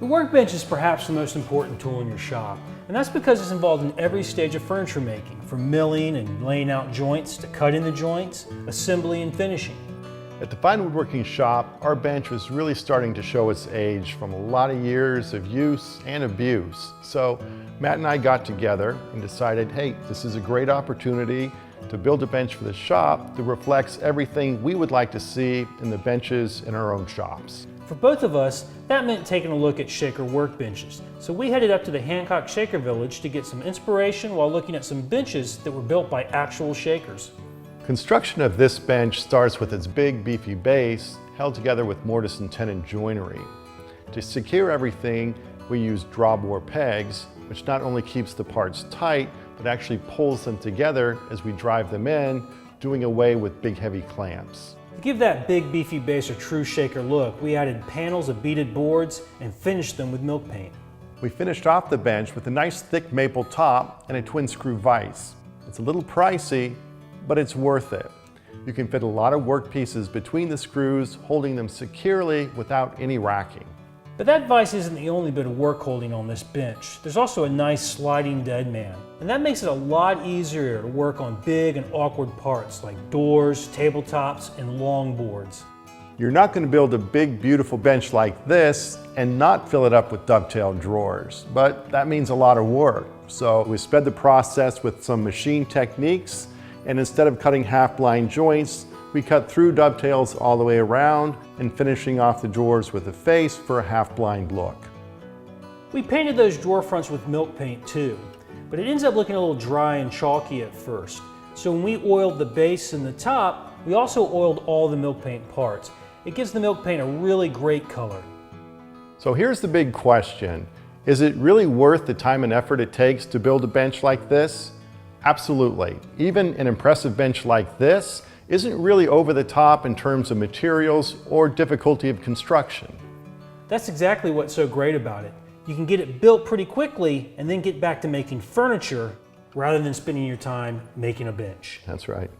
The workbench is perhaps the most important tool in your shop, and that's because it's involved in every stage of furniture making, from milling and laying out joints to cutting the joints, assembly and finishing. At the fine woodworking shop, our bench was really starting to show its age from a lot of years of use and abuse. So Matt and I got together and decided, hey, this is a great opportunity to build a bench for the shop that reflects everything we would like to see in the benches in our own shops. For both of us, that meant taking a look at shaker workbenches. So we headed up to the Hancock Shaker Village to get some inspiration while looking at some benches that were built by actual shakers. Construction of this bench starts with its big, beefy base held together with mortise and tenon joinery. To secure everything, we use drawbore pegs, which not only keeps the parts tight, but actually pulls them together as we drive them in, doing away with big, heavy clamps. To give that big beefy base a true shaker look, we added panels of beaded boards and finished them with milk paint. We finished off the bench with a nice thick maple top and a twin screw vise. It's a little pricey, but it's worth it. You can fit a lot of work pieces between the screws, holding them securely without any racking. But that vise isn't the only bit of work holding on this bench. There's also a nice sliding dead man, and that makes it a lot easier to work on big and awkward parts like doors, tabletops, and long boards. You're not going to build a big, beautiful bench like this and not fill it up with dovetail drawers, but that means a lot of work. So we sped the process with some machine techniques, and instead of cutting half-blind joints, we cut through dovetails all the way around and finishing off the drawers with a face for a half-blind look. We painted those drawer fronts with milk paint too, but it ends up looking a little dry and chalky at first. So when we oiled the base and the top, we also oiled all the milk paint parts. It gives the milk paint a really great color. So here's the big question. Is it really worth the time and effort it takes to build a bench like this? Absolutely. Even an impressive bench like this isn't really over the top in terms of materials or difficulty of construction. That's exactly what's so great about it. You can get it built pretty quickly and then get back to making furniture rather than spending your time making a bench. That's right.